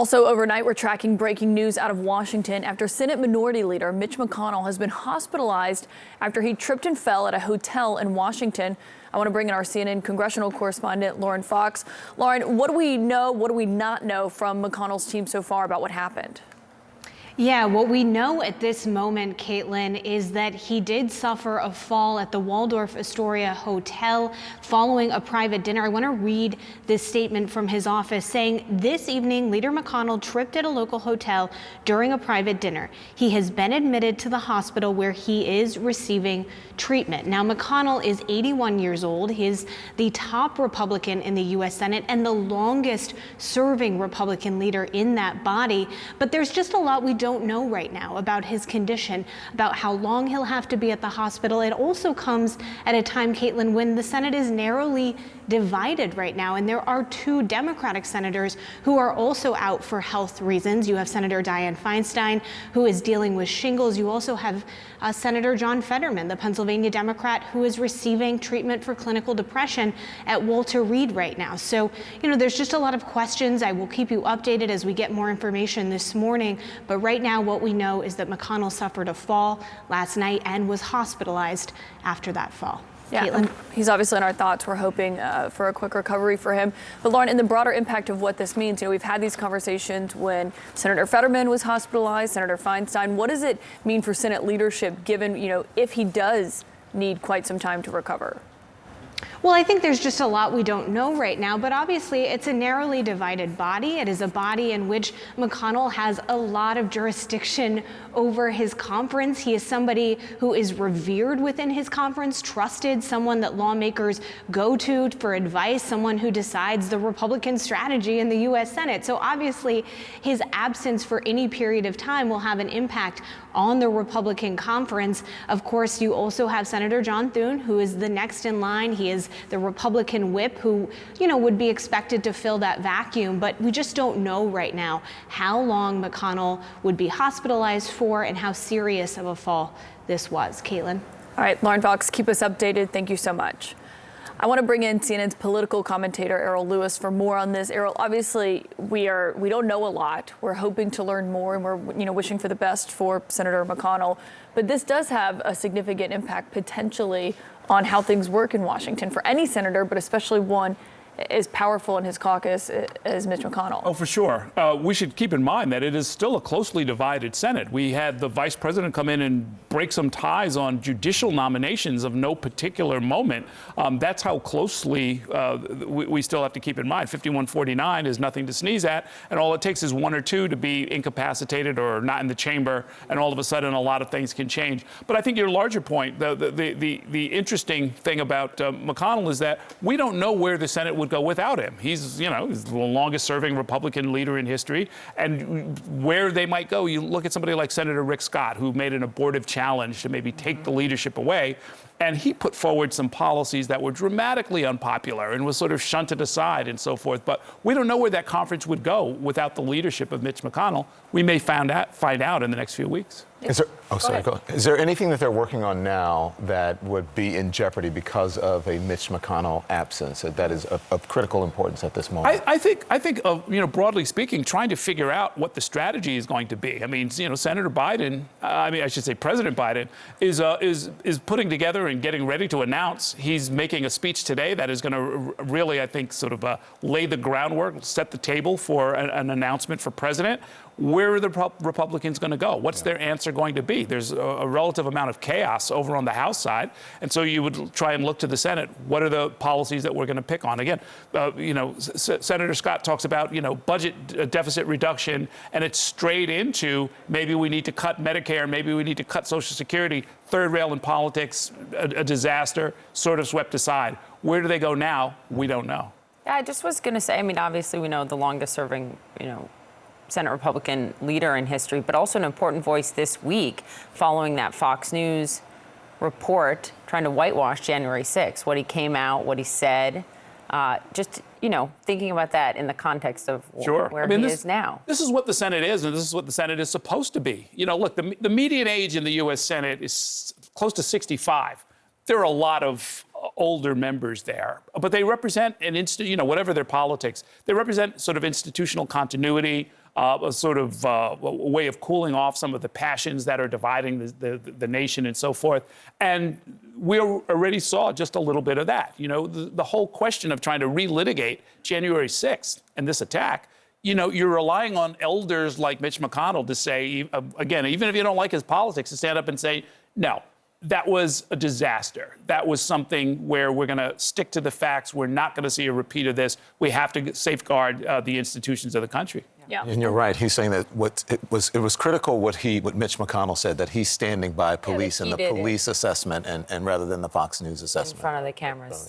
Also overnight, we're tracking breaking news out of Washington after Senate Minority Leader Mitch McConnell has been hospitalized after he tripped and fell at a hotel in Washington. I want to bring in our CNN congressional correspondent, Lauren Fox. Lauren, what do we know, what do we not know from McConnell's team so far about what happened? Yeah, what we know at this moment, Caitlin, is that he did suffer a fall at the Waldorf Astoria Hotel following a private dinner. I want to read this statement from his office saying, "This evening, Leader McConnell tripped at a local hotel during a private dinner. He has been admitted to the hospital where he is receiving treatment." Now, McConnell is 81 years old. He is the top Republican in the U.S. Senate and the longest serving Republican leader in that body. But there's just a lot we don't know right now about his condition, about how long he'll have to be at the hospital. It also comes at a time, Caitlin, when the Senate is narrowly divided right now, and there are two Democratic senators who are also out for health reasons. You have Senator Dianne Feinstein, who is dealing with shingles. You also have Senator John Fetterman, the Pennsylvania Democrat, who is receiving treatment for clinical depression at Walter Reed right now. So, there's just a lot of questions. I will keep you updated as we get more information this morning. But right now, what we know is that McConnell suffered a fall last night and was hospitalized after that fall. Yeah, he's obviously in our thoughts. We're hoping for a quick recovery for him. But Lauren, in the broader impact of what this means, we've had these conversations when Senator Fetterman was hospitalized, Senator Feinstein. What does it mean for Senate leadership, given, if he does need quite some time to recover? Well, I think there's just a lot we don't know right now, but obviously it's a narrowly divided body. It is a body in which McConnell has a lot of jurisdiction over his conference. He is somebody who is revered within his conference, trusted, someone that lawmakers go to for advice, someone who decides the Republican strategy in the U.S. Senate. So obviously his absence for any period of time will have an impact on the Republican conference. Of course, you also have Senator John Thune, who is the next in line. He is the Republican whip who, would be expected to fill that vacuum. But we just don't know right now how long McConnell would be hospitalized for and how serious of a fall this was. Caitlin. All right, Lauren Fox, keep us updated. Thank you so much. I want to bring in CNN's political commentator, Errol Louis, for more on this. Errol, obviously, we don't know a lot. We're hoping to learn more, and we're wishing for the best for Senator McConnell. But this does have a significant impact potentially on how things work in Washington for any senator, but especially one as powerful in his caucus as Mitch McConnell. Oh, for sure. We should keep in mind that it is still a closely divided Senate. We had the vice president come in and break some ties on judicial nominations of no particular moment. That's how closely we still have to keep in mind. 51-49 is nothing to sneeze at, and all it takes is one or two to be incapacitated or not in the chamber, and all of a sudden a lot of things can change. But I think your larger point, the interesting thing about McConnell is that we don't know where the Senate would go without him. He's the longest serving Republican leader in history, and where they might go, you look at somebody like Senator Rick Scott, who made an abortive challenge to maybe take the leadership away. And he put forward some policies that were dramatically unpopular and was sort of shunted aside and so forth. But we don't know where that conference would go without the leadership of Mitch McConnell. We may find out in the next few weeks. Is there anything that they're working on now that would be in jeopardy because of a Mitch McConnell absence that is of critical importance at this moment? I think broadly speaking, trying to figure out what the strategy is going to be. I mean, Senator Biden, President Biden is putting together and getting ready to announce. He's making a speech today that is going to really, I think, sort of lay the groundwork, set the table for an announcement for president. Where are the Republicans going to go? What's their answer going to be? There's a relative amount of chaos over on the House side. And so you would try and look to the Senate. What are the policies that we're going to pick on? Again, Senator Scott talks about, budget deficit reduction, and it's straight into maybe we need to cut Medicare, maybe we need to cut Social Security. Third rail in politics, a disaster, sort of swept aside. Where do they go now? We don't know. Yeah, I just was going to say, obviously we know the longest serving, Senate Republican leader in history, but also an important voice this week following that Fox News report trying to whitewash January 6th, what he came out, what he said, thinking about that in the context of where he is now. This is what the Senate is, and this is what the Senate is supposed to be. Look, the median age in the U.S. Senate is close to 65. There are a lot of older members there, but they represent whatever their politics, they represent sort of institutional continuity, a sort of a way of cooling off some of the passions that are dividing the nation and so forth. And we already saw just a little bit of that. The whole question of trying to relitigate January 6th and this attack, you're relying on elders like Mitch McConnell to say, again, even if you don't like his politics, to stand up and say, no, that was a disaster. That was something where we're going to stick to the facts. We're not going to see a repeat of this. We have to safeguard the institutions of the country. Yeah. And you're right. He's saying that it was critical what Mitch McConnell said, that he's standing by police and the police assessment and rather than the Fox News In assessment. front of the cameras.